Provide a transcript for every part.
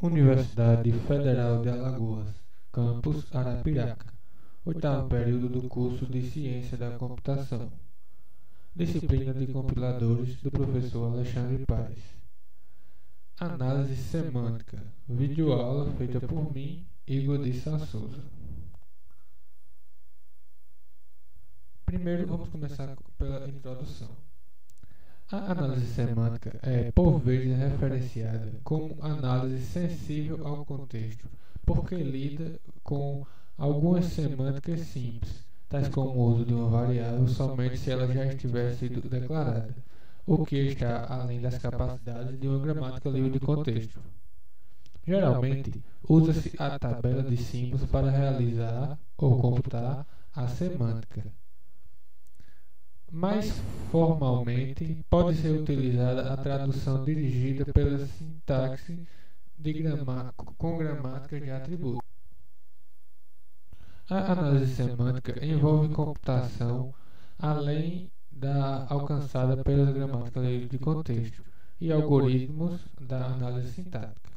Universidade Federal de Alagoas, Campus Arapiraca, oitavo período do curso de Ciência da Computação, disciplina de compiladores do professor Alexandre Paes. Análise semântica, videoaula feita por mim, Igor de Sá Souza. Primeiro vamos começar pela introdução. A análise semântica é, por vezes, referenciada como análise sensível ao contexto, porque lida com algumas semânticas simples, tais como o uso de uma variável somente se ela já estiver sido declarada, o que está além das capacidades de uma gramática livre de contexto. Geralmente, usa-se a tabela de símbolos para realizar ou computar a semântica. Mais formalmente, pode ser utilizada a tradução dirigida pela sintaxe com gramática de atributos. A análise semântica envolve computação além da alcançada pelas gramáticas livres de contexto e algoritmos da análise sintática.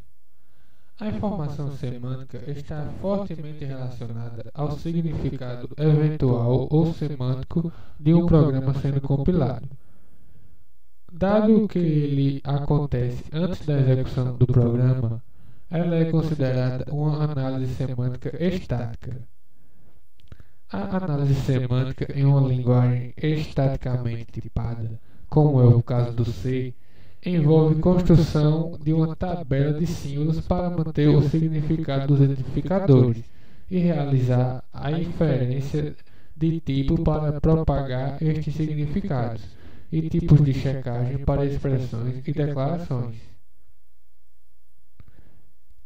A informação semântica está fortemente relacionada ao significado eventual ou semântico de um programa sendo compilado. Dado que ele acontece antes da execução do programa, ela é considerada uma análise semântica estática. A análise semântica em uma linguagem estaticamente tipada, como é o caso do C, envolve construção de uma tabela de símbolos para manter o significado dos identificadores e realizar a inferência de tipo para propagar estes significados e tipos de checagem para expressões e declarações.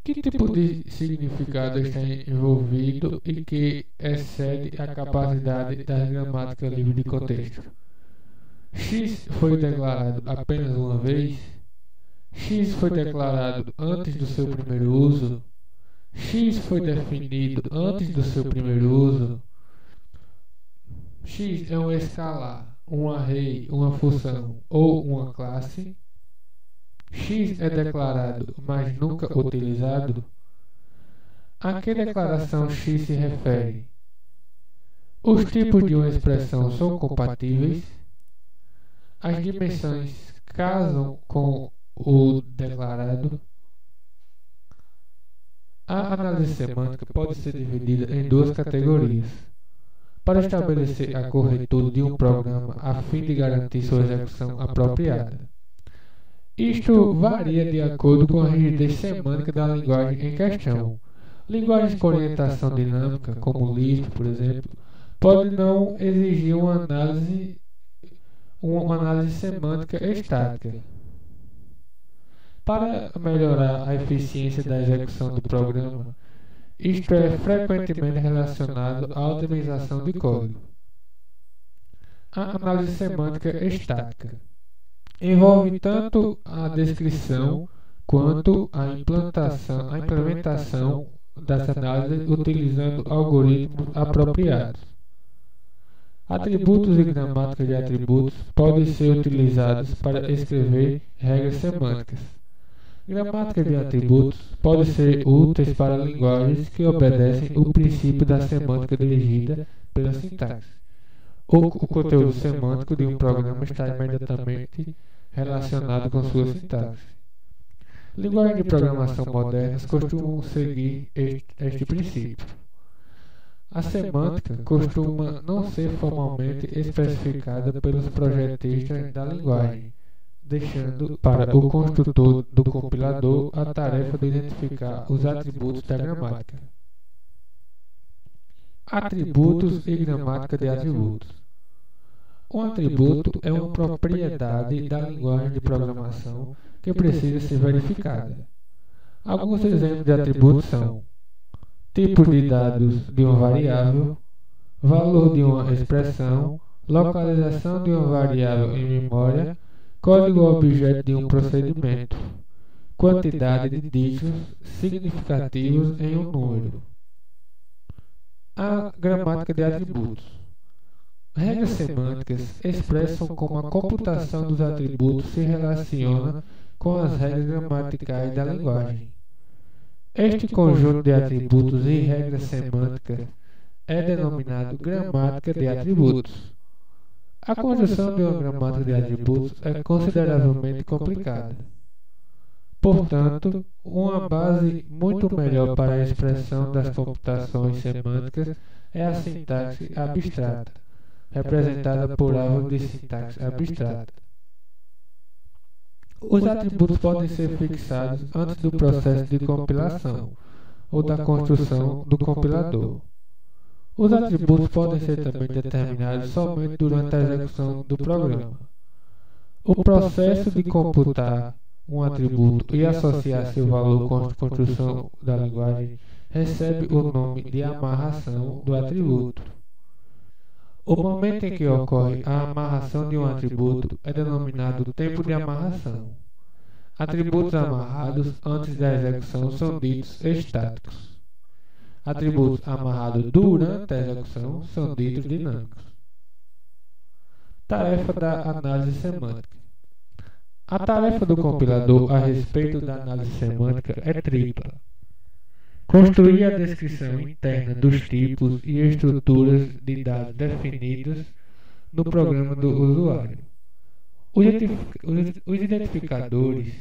Que tipo de significado está envolvido e que excede a capacidade da gramática livre de contexto? X foi declarado apenas uma vez? X foi declarado antes do seu primeiro uso? X foi definido antes do seu primeiro uso? X é um escalar, um array, uma função ou uma classe? X é declarado, mas nunca utilizado? A que declaração X se refere? Os tipos de uma expressão são compatíveis? As dimensões casam com o declarado? A análise semântica pode ser dividida em duas categorias. Para estabelecer a corretude de um programa a fim de garantir sua execução apropriada. Isto varia de acordo com a rigidez semântica da linguagem em questão. Linguagens com orientação dinâmica, como Lisp, por exemplo, podem não exigir uma análise semântica estática. Para melhorar a eficiência da execução do programa, isto é frequentemente relacionado à otimização de código. A análise semântica estática envolve tanto a descrição quanto a implementação dessa análise utilizando algoritmos apropriados. Atributos e gramática de atributos podem ser utilizados para escrever regras semânticas. Gramática de atributos podem ser úteis para linguagens que obedecem o princípio da semântica dirigida pela sintaxe. O conteúdo semântico de um programa está imediatamente relacionado com sua sintaxe. Linguagens de programação modernas costumam seguir este princípio. A semântica costuma não ser formalmente especificada pelos projetistas da linguagem, deixando para o construtor do compilador a tarefa de identificar os atributos da gramática. Atributos e gramática de atributos. Um atributo é uma propriedade da linguagem de programação que precisa ser verificada. Alguns exemplos de atributos são tipo de dados de uma variável, valor de uma expressão, localização de uma variável em memória, código objeto de um procedimento, quantidade de dígitos significativos em um número. A gramática de atributos. Regras semânticas expressam como a computação dos atributos se relaciona com as regras gramaticais da linguagem. Este conjunto de atributos e regras semânticas é denominado gramática de atributos. A construção de uma gramática de atributos é consideravelmente complicada. Portanto, uma base muito melhor para a expressão das computações semânticas é a sintaxe abstrata, representada por árvore de sintaxe abstrata. Os atributos podem ser fixados antes do processo de compilação ou da construção do compilador. Os atributos podem ser também determinados somente durante a execução do programa. O processo de computar um atributo e associar seu valor com a construção da linguagem recebe o nome de amarração do atributo. O momento em que ocorre a amarração de um atributo é denominado tempo de amarração. Atributos amarrados antes da execução são ditos estáticos. Atributos amarrados durante a execução são ditos dinâmicos. Tarefa da análise semântica. A tarefa do compilador a respeito da análise semântica é tripla. Construir a descrição interna dos tipos e estruturas de dados definidos no programa do usuário. Os identificadores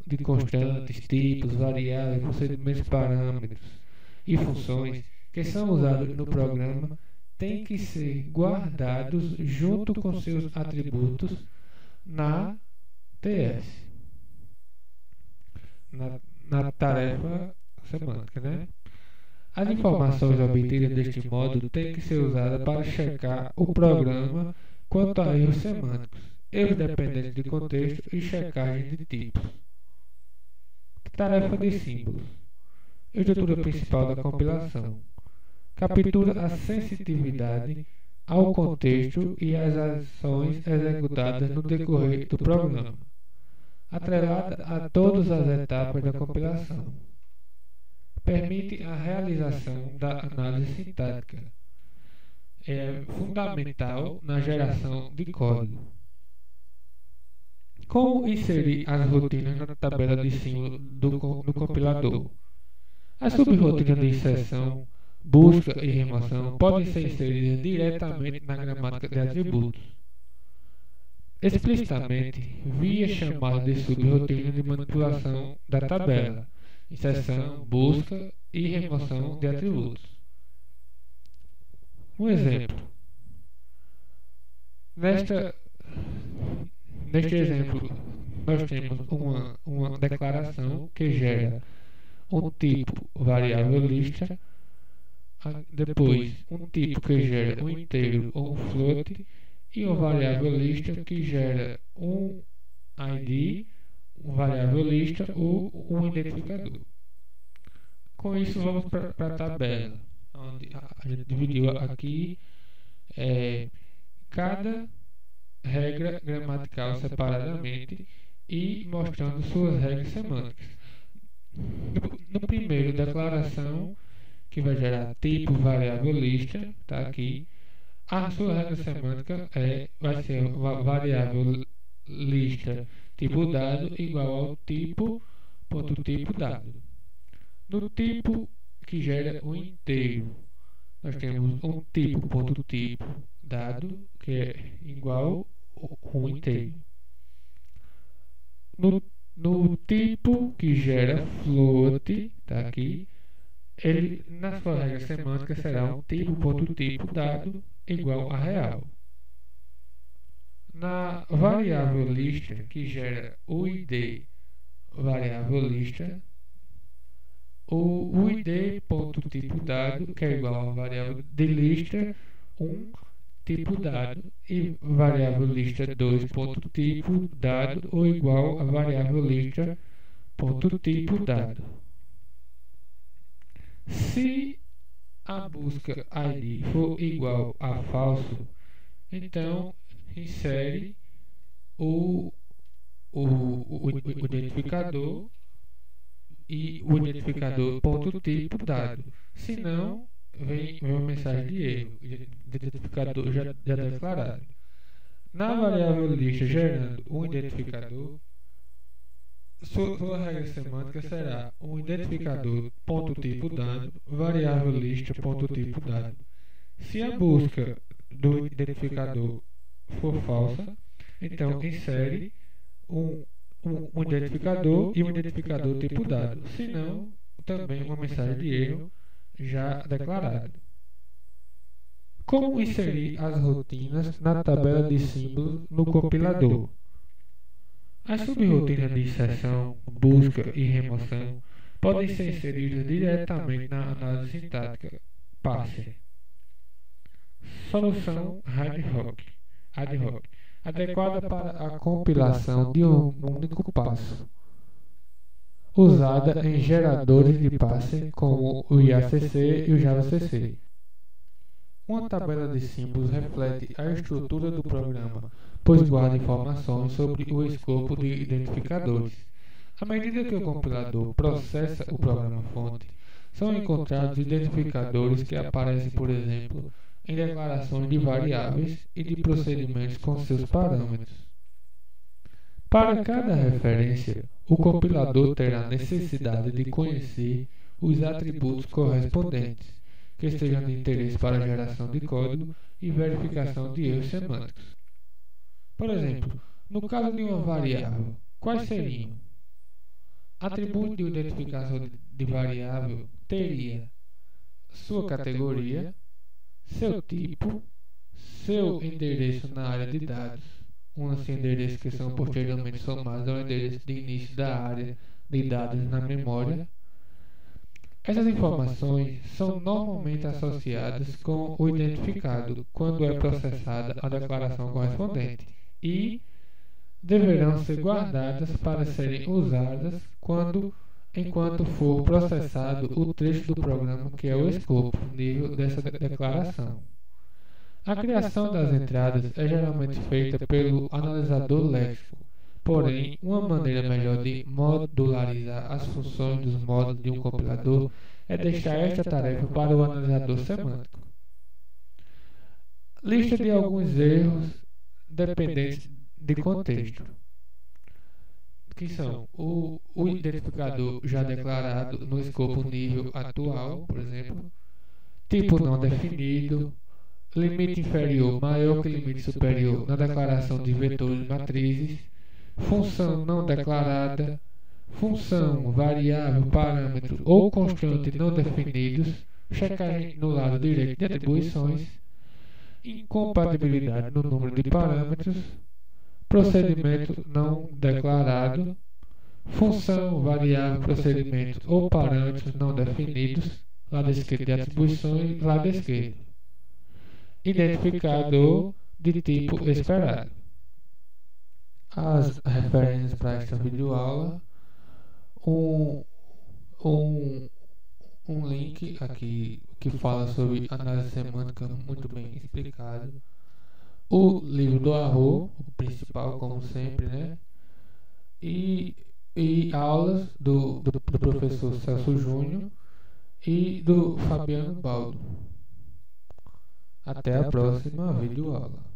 de constantes, tipos, variáveis, procedimentos, parâmetros e funções que são usados no programa têm que ser guardados junto com seus atributos na TS, na tarefa semântica, né? As informações obtidas deste modo têm que ser usadas para checar o programa quanto a erros semânticos, erros dependentes de contexto e checagem de tipos. Tarefa de símbolos. Estrutura principal da compilação. Captura a sensitividade ao contexto e às ações executadas no decorrer do programa, atrelada a todas as etapas da compilação. Permite a realização da análise sintática. É fundamental na geração de código. Como inserir as rotinas na tabela de símbolos no compilador? As subrrotinas de inserção, busca e remoção podem ser inseridas diretamente na gramática de atributos, explicitamente via chamada de subrrotina de manipulação da tabela, inserção, busca e remoção de atributos. Um exemplo. Neste exemplo, nós temos uma declaração que gera um tipo variável lista, depois um tipo que gera um inteiro ou um float e uma variável lista que gera um ID, uma variável lista ou um identificador. Com isso vamos para a tabela, onde a gente dividiu aqui cada regra gramatical separadamente e mostrando suas regras semânticas. No primeiro, declaração, que vai gerar tipo variável lista, está aqui. A sua regra semântica vai ser uma variável lista tipo dado igual ao tipo ponto tipo dado. No tipo que gera um inteiro, nós temos um tipo ponto tipo dado que é igual a um inteiro. No tipo que gera float, está aqui, ele na sua regra semântica será um tipo ponto tipo dado igual a real. Na variável lista que gera o id variável lista, o id ponto tipo dado, que é igual a variável de lista 1 tipo dado, e variável lista 2 ponto tipo dado ou igual a variável lista ponto tipo dado. Se a busca ID for igual a falso, então insere o identificador e o identificador ponto tipo dado. Se não, vem uma mensagem de erro, identificador já declarado. Na variável lista gerando um identificador, Sua regra semântica será um identificador ponto tipo dado, variável lista ponto tipo dado. Se a busca do identificador for falsa, então insere um, um identificador e um identificador tipo dado. Se não, também uma mensagem de erro já declarado. Como inserir as rotinas na tabela de símbolos no compilador? As subrotinas de inserção, busca e remoção podem ser inseridas diretamente na análise sintática parser. Solução ad hoc, adequada para a compilação de um único passo, usada em geradores de parser como o IACC e o JavaCC. Uma tabela de símbolos reflete a estrutura do programa, pois guarda informações sobre o escopo de identificadores. À medida que o compilador processa o programa-fonte, são encontrados identificadores que aparecem, por exemplo, em declarações de variáveis e de procedimentos com seus parâmetros. Para cada referência, o compilador terá necessidade de conhecer os atributos correspondentes, que estejam de interesse para a geração de código e verificação de erros semânticos. Por exemplo, no caso de uma variável, quais seriam? Atributo de identificação de variável teria sua categoria, seu tipo, seu endereço na área de dados, uns endereços que são posteriormente somados ao endereço de início da área de dados na memória. Essas informações são normalmente associadas com o identificado quando é processada a declaração correspondente e deverão ser guardadas para serem usadas enquanto for processado o trecho do programa que é o escopo, nível dessa declaração. A criação das entradas é geralmente feita pelo analisador léxico. Porém, uma maneira melhor de modularizar as funções dos módulos de um compilador é deixar esta tarefa para o analisador semântico. Lista de alguns erros dependentes de contexto, que são o identificador já declarado no escopo nível atual, por exemplo, tipo não definido, limite inferior maior que limite superior na declaração de vetores e matrizes, função não declarada, função, variável, parâmetro ou constante não definidos, checagem no lado direito de atribuições, incompatibilidade no número de parâmetros, procedimento não declarado, função, variável, procedimento ou parâmetros não definidos, lado esquerdo de atribuições, lado esquerdo. Identificador de tipo esperado. As referências para esta videoaula, um link aqui que fala sobre análise semântica muito bem explicado, o livro do Arro, o principal como sempre, né? E aulas do professor Celso Júnior e do Fabiano Baldo. Até a próxima videoaula.